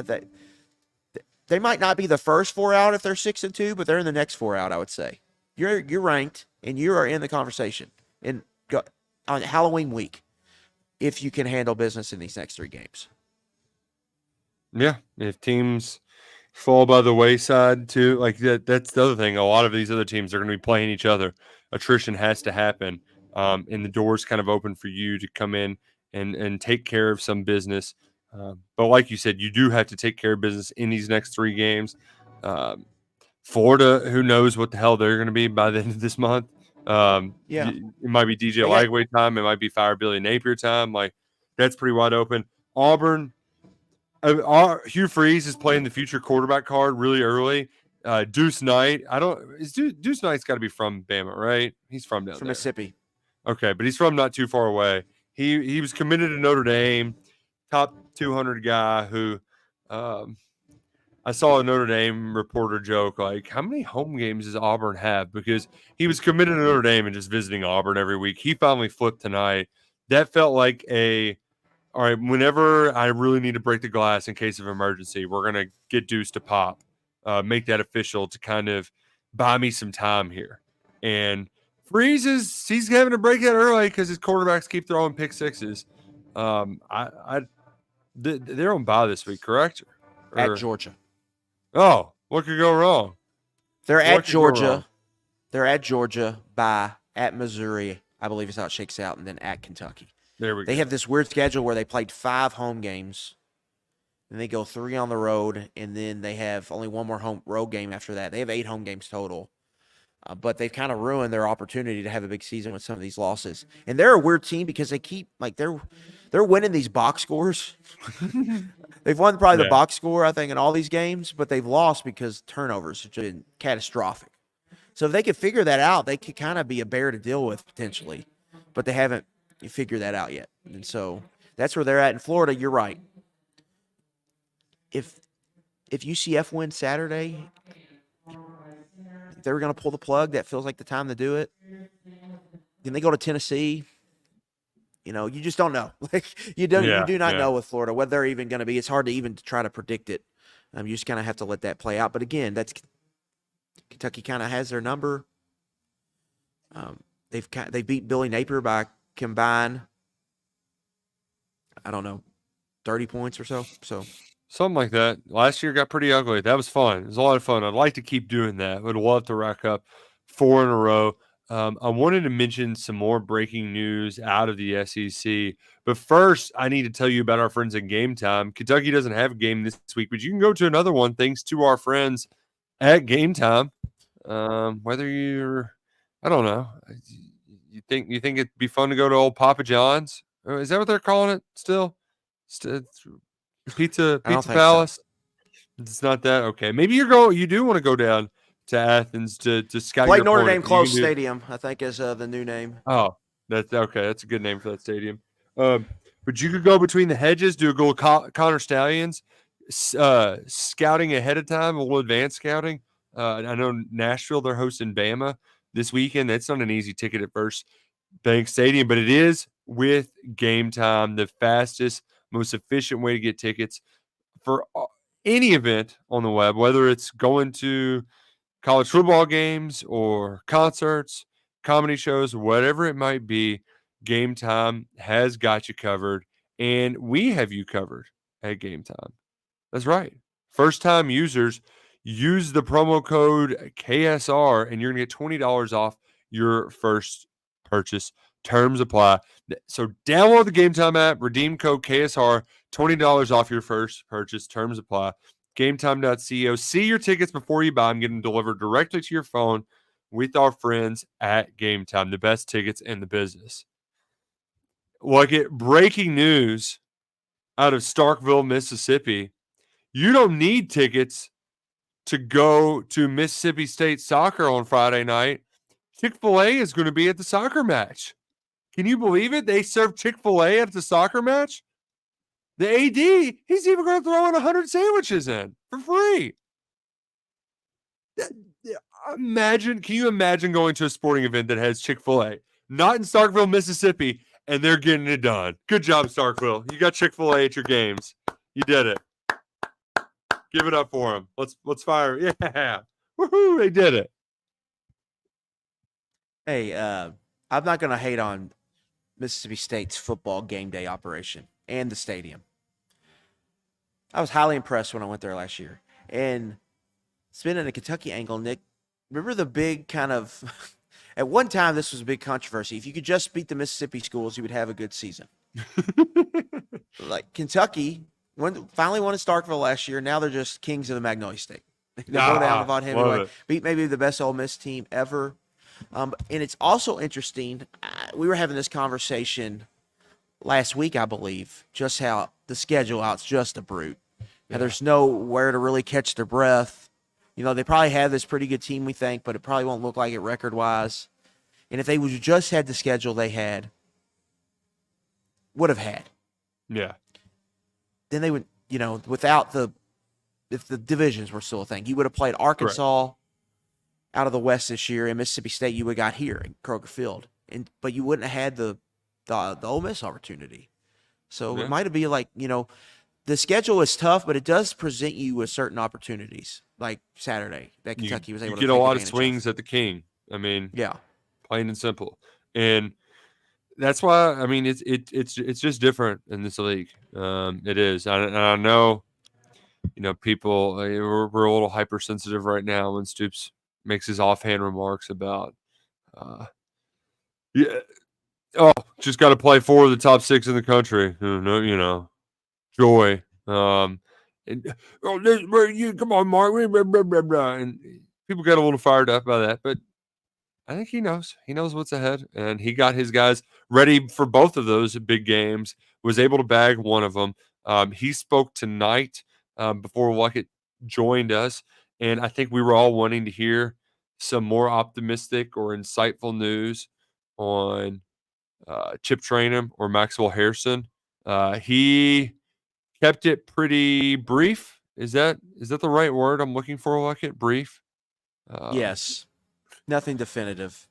they might not be the first 4 out if they're 6-2, but they're in the next 4 out, I would say. You're ranked, and you are in the conversation. And on Halloween week, if you can handle business in these next 3 games. Yeah, if teams fall by the wayside too, like that's the other thing. A lot of these other teams are going to be playing each other. Attrition has to happen, and the doors kind of open for you to come in and take care of some business. But like you said, you do have to take care of business in these next 3 games. Florida, who knows what the hell they're going to be by the end of this month. Yeah. It might be DJ They got- Lagway time. It might be Fire Billy Napier time. Like, that's pretty wide open. Auburn, Hugh Freeze is playing the future quarterback card really early. Deuce Knight, Deuce Knight's got to be from Bama, right? He's from down from there. Mississippi. Okay, but he's from not too far away. He was committed to Notre Dame, top 200 guy who I saw a Notre Dame reporter joke, like, how many home games does Auburn have? Because he was committed to Notre Dame and just visiting Auburn every week. He finally flipped tonight. That felt like all right, whenever I really need to break the glass in case of emergency, we're going to get Deuce to pop, make that official to kind of buy me some time here. And he's having to break that early because his quarterbacks keep throwing pick sixes. They're on bye this week, correct? At Georgia. Oh, what could go wrong? They're at Georgia. They're at Georgia, at Missouri. I believe is how it shakes out, and then at Kentucky. There we go. They have this weird schedule where they played 5 home games, and they go 3 on the road, and then they have only one more road game after that. They have 8 home games total, but they've kind of ruined their opportunity to have a big season with some of these losses. And they're a weird team because they keep they're winning these box scores. They've won probably the box score, I think, in all these games, but they've lost because turnovers have been catastrophic. So if they could figure that out, they could kind of be a bear to deal with potentially, but they haven't figured that out yet. And so that's where they're at in Florida. You're right. If UCF wins Saturday, if they were going to pull the plug, that feels like the time to do it. Then they go to Tennessee. You just don't know. Like you do not know with Florida what they're even going to be. It's hard to even try to predict it. You just kind of have to let that play out. But again, that's Kentucky kind of has their number. They beat Billy Napier by combined, I don't know, 30 points or so. So something like that. Last year got pretty ugly. That was fun. It was a lot of fun. I'd like to keep doing that. Would love to rack up 4 in a row. I wanted to mention some more breaking news out of the SEC. But first, I need to tell you about our friends at Game Time. Kentucky doesn't have a game this week, but you can go to another one thanks to our friends at Game Time. Whether you're, I don't know, you think it'd be fun to go to old Papa John's? Is that what they're calling it still? Pizza Palace? So. It's not that? Okay. Maybe you do want to go down to Athens to scout your Notre Dame Close Stadium, I think is the new name. Oh, that's okay. That's a good name for that stadium. But you could go between the hedges, do a go Connor Stallions, scouting ahead of time, a little advanced scouting. I know Nashville, they're hosting Bama this weekend. That's not an easy ticket at First Bank Stadium, but it is with Game Time, the fastest, most efficient way to get tickets for any event on the web, whether it's going to college football games or concerts, comedy shows, whatever it might be. Game Time has got you covered, and we have you covered at Game Time. That's right. First-time users, use the promo code KSR, and you're going to get $20 off your first purchase. Terms apply. So download the Game Time app, redeem code KSR, $20 off your first purchase. Terms apply. GameTime.co. See your tickets before you buy them. Get them delivered directly to your phone with our friends at Game Time, the best tickets in the business. Breaking news out of Starkville, Mississippi. You don't need tickets to go to Mississippi State soccer on Friday night. Chick-fil-A is going to be at the soccer match. Can you believe it? They serve Chick-fil-A at the soccer match? The AD, he's even going to throw in 100 sandwiches in for free. Can you imagine going to a sporting event that has Chick-fil-A? Not in Starkville, Mississippi, and they're getting it done. Good job, Starkville. You got Chick-fil-A at your games. You did it. Give it up for them. Let's fire. Yeah. Woohoo, they did it. Hey, I'm not going to hate on Mississippi State's football game day operation and the stadium. I was highly impressed when I went there last year. And spinning a Kentucky angle, Nick, remember the big kind of – at one time this was a big controversy. If you could just beat the Mississippi schools, you would have a good season. Like Kentucky finally won at Starkville last year. Now they're just kings of the Magnolia State. They go down to Ah, Von love Hemingway, it. beat maybe the best Ole Miss team ever. And it's also interesting. We were having this conversation last week, I believe, just how the schedule out's just a brute. How Yeah. there's nowhere to really catch their breath. You know, they probably have this pretty good team, we think, but it probably won't look like it record wise. And if they would just had the schedule they would have had, Yeah. then they would, you know, without if the divisions were still a thing, you would have played Correct. Arkansas out of the West this year, and Mississippi State you would have got here in Kroger Field, but you wouldn't have had the Ole Miss opportunity. So it Yeah. might be like, you know, the schedule is tough, but it does present you with certain opportunities, like Saturday that You Kentucky was you able to get a take lot of advantage of. swings at the king. I mean, Yeah, plain and simple. And that's why I mean it's just different in this league. It is. And I know, people we're a little hypersensitive right now when Stoops makes his offhand remarks about uh yeah, oh, just got to play four of the top six in the country. No, joy. And oh, this, you come on, Mark. Blah, blah, blah, blah. And people get a little fired up by that, but I think he knows. He knows what's ahead, and he got his guys ready for both of those big games. Was able to bag one of them. He spoke tonight before Luckett joined us, and I think we were all wanting to hear some more optimistic or insightful news on Chip Trainum or Maxwell Harrison. He kept it pretty brief. Is that the right word I'm looking for? Luckett, brief. Um, yes, nothing definitive.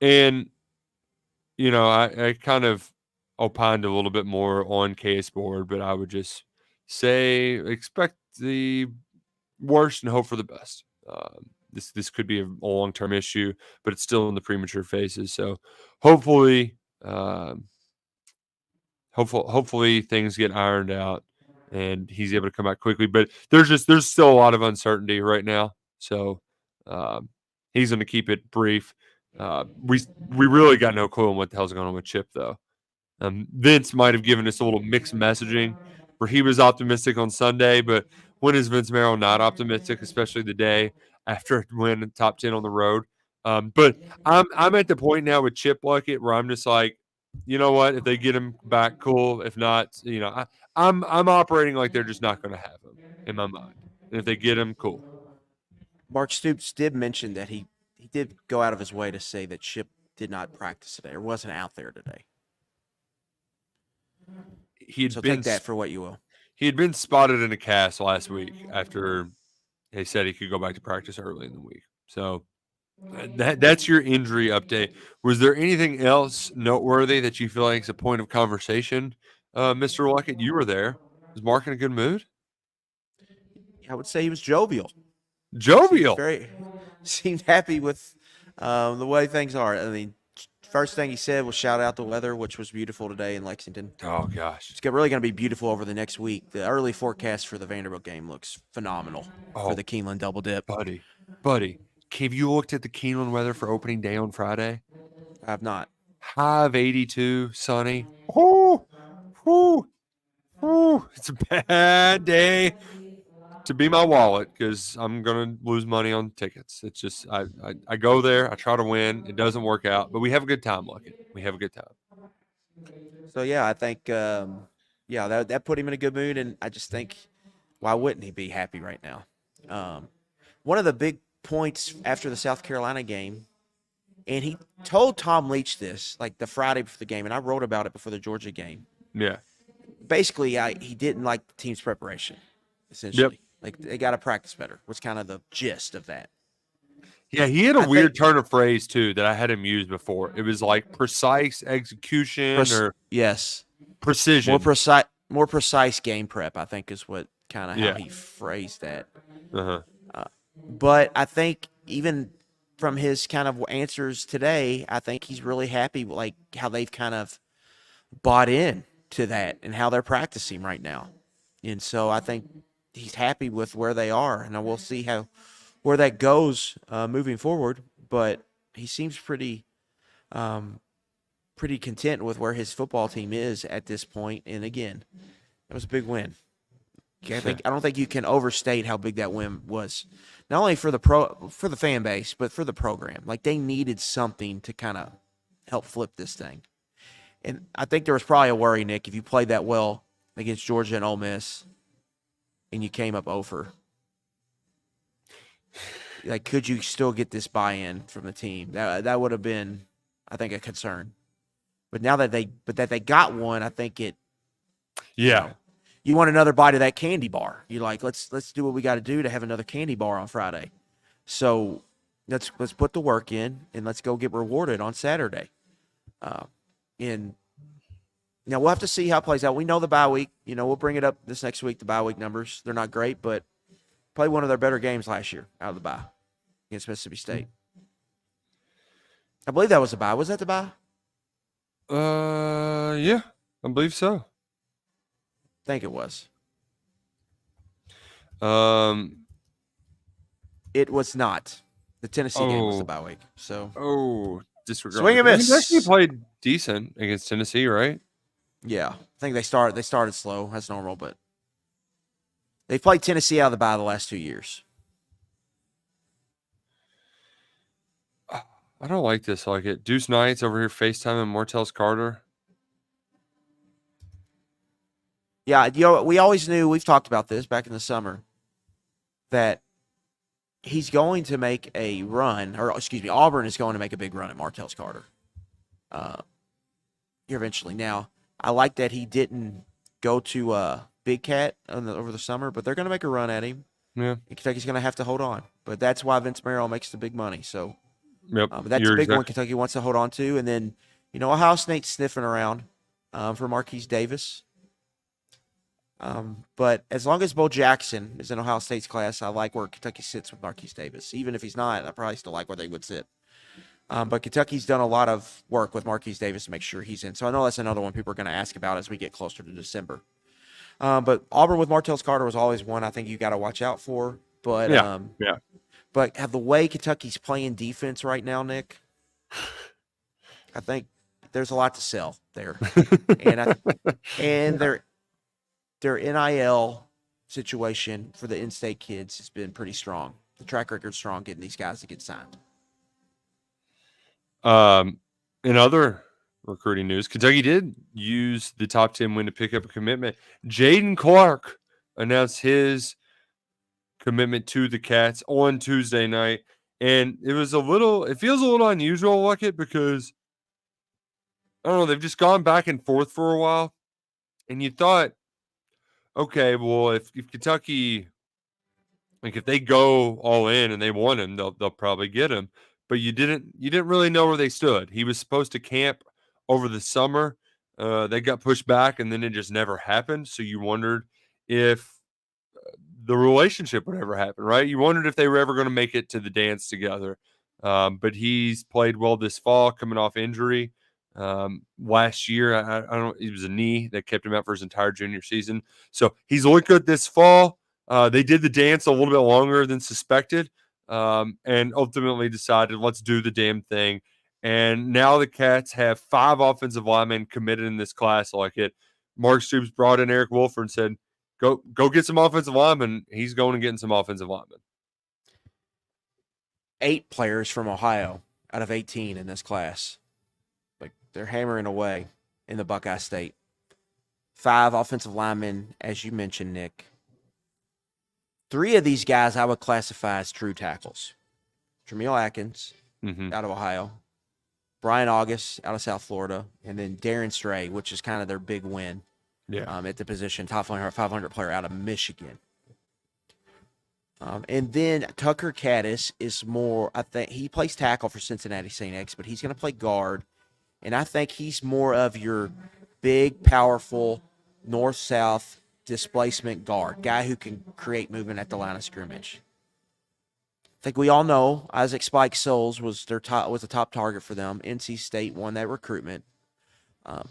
and I kind of opined a little bit more on case board, but I would just say expect the worst and hope for the best. This could be a long term issue, but it's still in the premature phases. So hopefully, um, hopefully things get ironed out and he's able to come back quickly. But there's still a lot of uncertainty right now. So um, he's going to keep it brief. We really got no clue on what the hell's going on with Chip though. Vince might have given us a little mixed messaging where he was optimistic on Sunday, but when is Vince Merrill not optimistic, especially the day after a win top 10 on the road? But I'm at the point now with Chip Luckett where I'm just like, you know what? If they get him back, cool. If not, I'm operating like they're just not going to have him in my mind. And if they get him, cool. Mark Stoops did mention that he did go out of his way to say that Chip did not practice today or wasn't out there today. He had So been take that for what you will. he had been spotted in a cast last week after they said he could go back to practice early in the week. So that's your injury update. Was there anything else noteworthy that you feel like is a point of conversation, Mr. Luckett? You were there. Was Mark in a good mood? I would say he was jovial. Seemed Jovial. very seemed happy with the way things are. I mean, first thing he said was shout out the weather, which was beautiful today in Lexington. Oh gosh. It's really going to be beautiful over the next week. The early forecast for the Vanderbilt game looks phenomenal for Oh, the Keeneland double dip. buddy. Have you looked at the Keeneland weather for opening day on Friday? I have not. High of 82, sunny. Oh, whoo, whoo. It's a bad day to be my wallet because I'm gonna lose money on tickets. It's just I go there, I try to win, it doesn't work out, but we have a good time, Lucky. We have a good time. So yeah, I think yeah that put him in a good mood, and I just think why wouldn't he be happy right now? One of the big points after the South Carolina game, and he told Tom Leach this like the Friday before the game, and I wrote about it before the Georgia game. Yeah. Basically, he didn't like the team's preparation. Essentially, Yep. like they got to practice better. Was kind of the gist of that. Yeah, he had a I think weird turn of phrase too that I hadn't used before. It was like precise execution or yes, precision. more precise game prep. I think is what kind of how Yeah. he phrased that. Uh-huh. But I think even from his kind of answers today, I think he's really happy like how they've kind of bought in to that and how they're practicing right now. And so I think he's happy with where they are, and we'll see where that goes moving forward. But he seems pretty pretty content with where his football team is at this point. And again, it was a big win. I don't think you can overstate how big that win was, not only for the fan base, but for the program. Like, they needed something to kind of help flip this thing. And I think there was probably a worry, Nick, if you played that well against Georgia and Ole Miss, and you came up over. Like, could you still get this buy-in from the team? That would have been, I think, a concern. But now that they got one, I think it. Yeah. You want another bite of that candy bar. You're like, let's do what we got to do to have another candy bar on Friday. So let's put the work in and let's go get rewarded on Saturday. And now we'll have to see how it plays out. We know the bye week. We'll bring it up this next week. The bye week numbers, they're not great, but played one of their better games last year out of the bye against Mississippi State. I believe that was the bye. Was that the bye? Yeah, I believe so. I think it was. It was not. The Tennessee game was the bye week. So. Disregard. Swing and miss. They actually played decent against Tennessee, right? Yeah, I think they started slow. That's normal, but they've played Tennessee out of the bye the last 2 years. I don't like this. I like it. Deuce Knights over here FaceTiming Martellus Carter. Yeah, we always knew, we've talked about this back in the summer, that he's going to make a run, or excuse me, Auburn is going to make a big run at Martellus Carter here eventually. Now, I like that he didn't go to Big Cat over the summer, but they're going to make a run at him. Yeah. And Kentucky's going to have to hold on. But that's why Vince Merrill makes the big money. So yep, but that's a big one Kentucky wants to hold on to. And then, Ohio State's sniffing around for Marquise Davis. But as long as Bo Jackson is in Ohio State's class, I like where Kentucky sits with Marquise Davis. Even if he's not, I probably still like where they would sit. But Kentucky's done a lot of work with Marquise Davis to make sure he's in. So I know that's another one people are going to ask about as we get closer to December. But Auburn with Martellus Carter was always one I think you got to watch out for. But But have the way Kentucky's playing defense right now, Nick, I think there's a lot to sell there. and their NIL situation for the in-state kids has been pretty strong. The track record's strong getting these guys to get signed. In other recruiting news, Kentucky did use the top 10 win to pick up a commitment. Jayden Clark announced his commitment to the Cats on Tuesday night. And it feels a little unusual, like it, because I don't know, they've just gone back and forth for a while. And you thought, okay, well, if Kentucky, if they go all in and they want him, they'll probably get him. But you didn't really know where they stood. He was supposed to camp over the summer. They got pushed back, and then it just never happened. So you wondered if the relationship would ever happen, right? You wondered if they were ever going to make it to the dance together. But he's played well this fall, coming off injury. Last year, I don't. It was a knee that kept him out for his entire junior season. So he's looked good this fall. They did the dance a little bit longer than suspected, and ultimately decided, let's do the damn thing. And now the Cats have 5 offensive linemen committed in this class. Like it, Mark Stoops brought in Eric Wolfer and said, "Go get some offensive linemen." He's going and getting some offensive linemen. 8 players from Ohio out of 18 in this class. Like, they're hammering away in the Buckeye State. 5 offensive linemen, as you mentioned, Nick. 3 of these guys I would classify as true tackles. Tramiel Atkins out of Ohio. Brian August out of South Florida. And then Darren Stray, which is kind of their big win at the position. Top 500 player out of Michigan. And then Tucker Caddis is more, I think, he plays tackle for Cincinnati St. X, but he's going to play guard. And I think he's more of your big, powerful, north-south displacement guard, guy who can create movement at the line of scrimmage. I think we all know Isaac Spike Souls was a top target for them. NC State won that recruitment.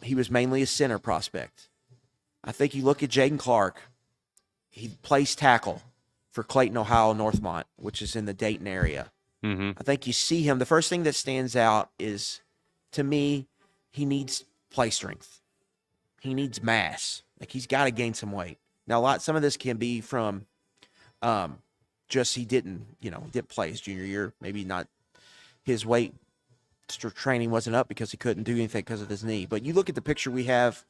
He was mainly a center prospect. I think you look at Jayden Clark, he plays tackle for Clayton, Ohio, Northmont, which is in the Dayton area. I think you see him. The first thing that stands out is, to me, he needs play strength. He needs mass. Like, he's got to gain some weight. Now, some of this can be from just he didn't play his junior year. Maybe not his weight training wasn't up because he couldn't do anything because of his knee. But you look at the picture we have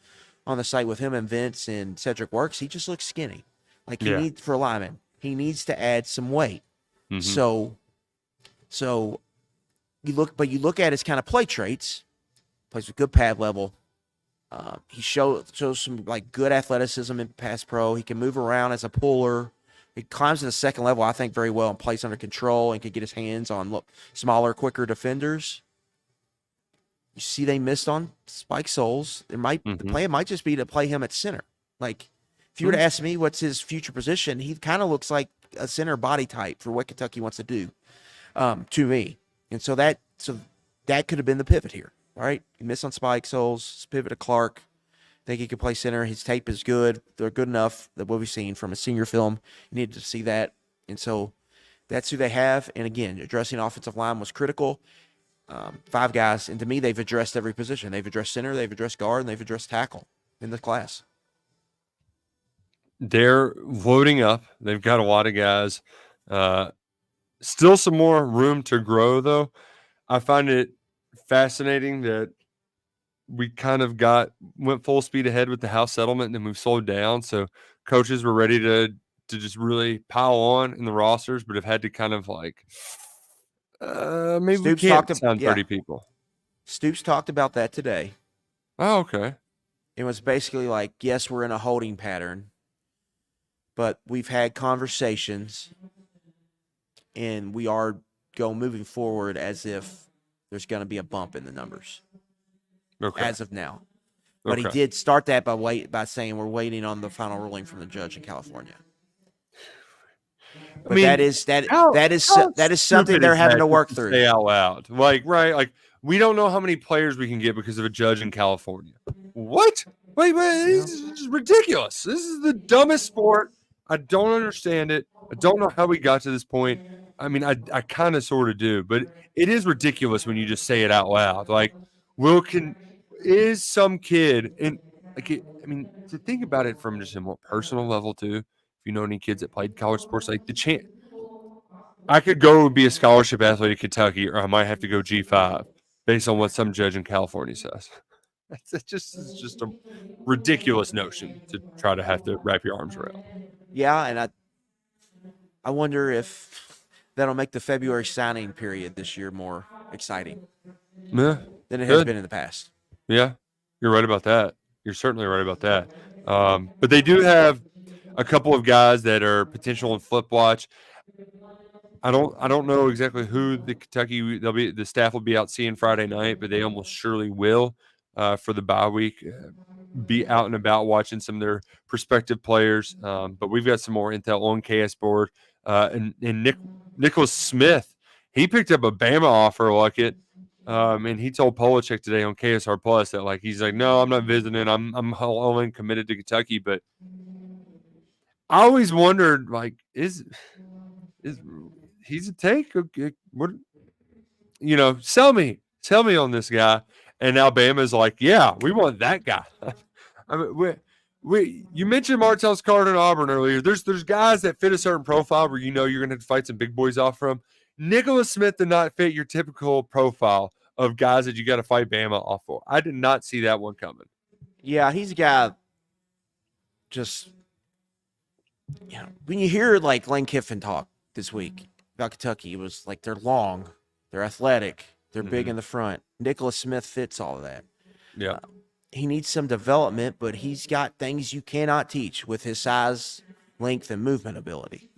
on the site with him and Vince and Cedric Works, he just looks skinny. Like, he needs, for a lineman, he needs to add some weight. Mm-hmm. So you look at his kind of play traits. Plays with good pad level. He shows some like good athleticism in pass pro. He can move around as a puller. He climbs to the second level, I think, very well and plays under control and can get his hands on smaller, quicker defenders. You see they missed on Spike Souls. The plan might just be to play him at center. Like, if you were to ask me what's his future position, he kind of looks like a center body type for what Kentucky wants to do, to me. And so that could have been the pivot here. All right, he missed on Spike Souls, pivot to Clark. I think he could play center. His tape is good. They're good enough that what we've seen from a senior film. You needed to see that. And so that's who they have. And again, addressing offensive line was critical. 5 guys. And to me, they've addressed every position. They've addressed center, they've addressed guard, and they've addressed tackle in the class. They're loading up. They've got a lot of guys. Still some more room to grow, though. I find it fascinating that we kind of went full speed ahead with the house settlement, and then we've slowed down. So coaches were ready to just really pile on in the rosters, but have had to kind of like maybe Stoops we can't sign 30 people. Stoops talked about that today. Oh, okay. It was basically like, yes, we're in a holding pattern, but we've had conversations, and we are moving forward as if there's going to be a bump in the numbers as of now. But he did start that by saying we're waiting on the final ruling from the judge in California. But I mean, that is something they're having to work through. Say out loud, like we don't know how many players we can get because of a judge in California. What? Wait, this is ridiculous. This is the dumbest sport. I don't understand it. I don't know how we got to this point. I mean, I kind of sort of do, but it is ridiculous when you just say it out loud. Like, is some kid, and like, I mean, to think about it from just a more personal level too. If you know any kids that played college sports, like I could go be a scholarship athlete at Kentucky, or I might have to go G5 based on what some judge in California says. It's just a ridiculous notion to try to have to wrap your arms around. Yeah, and I wonder if that'll make the February signing period this year more exciting than it has been in the past. Yeah, you're right about that. You're certainly right about that. But they do have a couple of guys that are potential in flip watch. I don't know exactly who the staff will be out seeing Friday night, but they almost surely will for the bye week. Be out and about watching some of their prospective players. But we've got some more intel on KS board. And Nicholas Smith, he picked up a Bama offer like it. And he told Polachek today on KSR Plus that he's like, no, I'm not visiting. I'm all in committed to Kentucky. But I always wondered, is he's a take? What, sell me on this guy. And Alabama's like, yeah, we want that guy. I mean, you mentioned Martell's Carter and Auburn earlier. There's guys that fit a certain profile where you're going to have to fight some big boys off from. Nicholas Smith did not fit your typical profile of guys that you got to fight Bama off for. I did not see that one coming. Yeah, he's a guy. Just when you hear Lane Kiffin talk this week about Kentucky, it was like they're long, they're athletic, they're big in the front. Nicholas Smith fits all of that. Yeah. He needs some development, but he's got things you cannot teach with his size, length, and movement ability.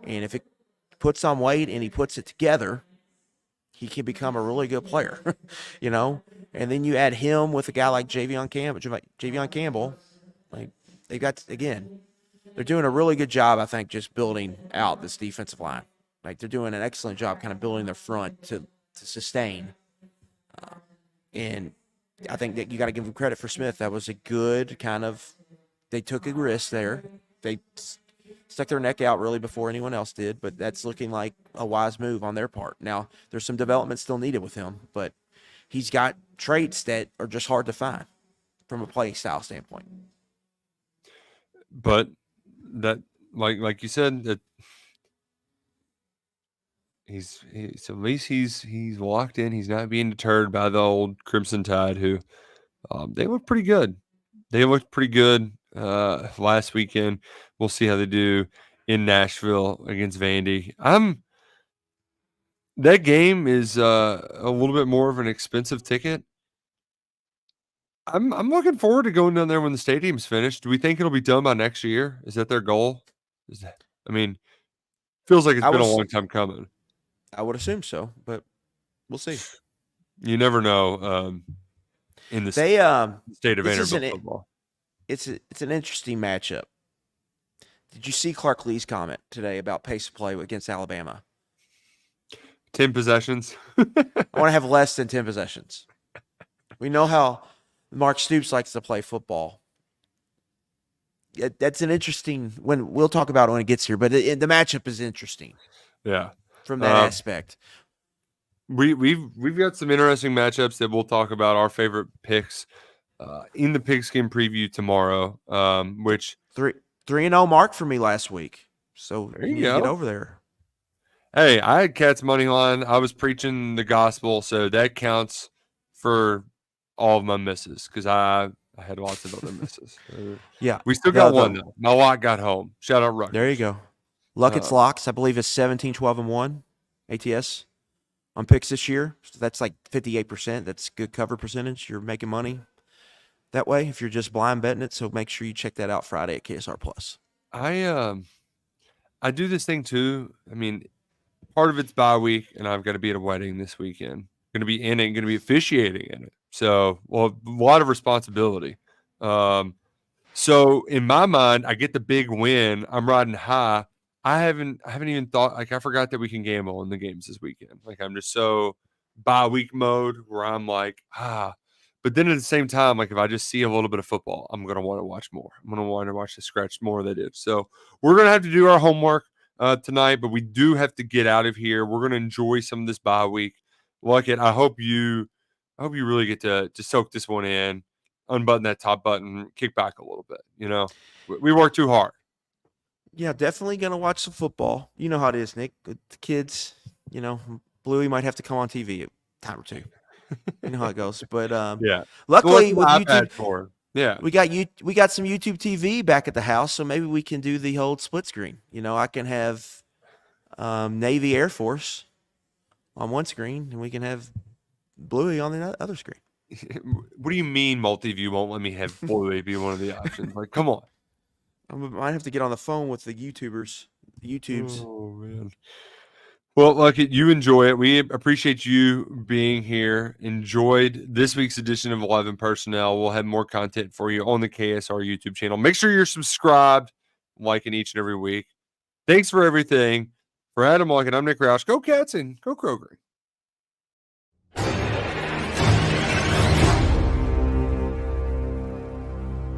And if it puts on weight and he puts it together, he can become a really good player, And then you add him with a guy like Javion Campbell. They got, again, they're doing a really good job, I think, just building out this defensive line. They're doing an excellent job kind of building their front to sustain. And I think that you got to give them credit for Smith. That was a good they took a risk there. They stuck their neck out really before anyone else did, but that's looking like a wise move on their part. Now, there's some development still needed with him, but he's got traits that are just hard to find from a playing style standpoint. But that, like you said, that he's at least he's locked in. He's not being deterred by the old Crimson Tide, who they look pretty good. They looked pretty good last weekend. We'll see how they do in Nashville against Vandy. That game is a little bit more of an expensive ticket. I'm looking forward to going down there when the stadium's finished. Do we think it'll be done by next year? Is that their goal? I mean, feels like it's been a long time coming. I would assume so, but we'll see. You never know. In the state of Vanderbilt football, it's an interesting matchup. Did you see Clark Lee's comment today about pace of play against Alabama? 10 possessions. I want to have less than 10 possessions. We know how Mark Stoops likes to play football. That's an interesting when we'll talk about it when it gets here, but the matchup is interesting. Yeah, from that aspect. We've got some interesting matchups that we'll talk about. Our favorite picks in the pigskin preview tomorrow. Which 3-0 mark for me last week, so you need to get over there. Hey, I had Cats money line. I was preaching the gospel, so that counts for all of my misses because I had lots of other misses. Yeah, we still got one though. My lock got home. Shout out Rutgers. There you go. Luckett's locks, I believe, is 17, 12, and 1 ATS on picks this year. So that's like 58%. That's good cover percentage. You're making money that way if you're just blind betting it. So make sure you check that out Friday at KSR Plus. I do this thing too. I mean, part of it's bye week, and I've got to be at a wedding this weekend. Going to be in it, going to be officiating in it. So, a lot of responsibility. So in my mind, I get the big win. I'm riding high. I haven't even thought, like, I forgot that we can gamble in the games this weekend. Like, I'm just so bye week mode where I'm like, But then at the same time, like, if I just see a little bit of football, I'm going to want to watch more. I'm going to want to watch the scratch more than it is. So we're going to have to do our homework tonight, but we do have to get out of here. We're going to enjoy some of this bye week. Luckett, I hope you really get to soak this one in, unbutton that top button, kick back a little bit. You know, we work too hard. Yeah, definitely going to watch some football. You know how it is, Nick. The kids, you know, Bluey might have to come on TV a time or two. You know how it goes. But yeah, luckily with YouTube, we got some YouTube TV back at the house, so maybe we can do the whole split screen. You know, I can have Navy Air Force on one screen, and we can have Bluey on the other screen. What do you mean multi-view won't let me have Bluey be one of the options? Like, come on. I might have to get on the phone with the YouTubes. Oh, man. Well, Luckett, you enjoy it. We appreciate you being here. Enjoyed this week's edition of 11 Personnel. We'll have more content for you on the KSR YouTube channel. Make sure you're subscribed, liking each and every week. Thanks for everything. For Adam Luckett, I'm Nick Roush. Go Cats and go Kroger.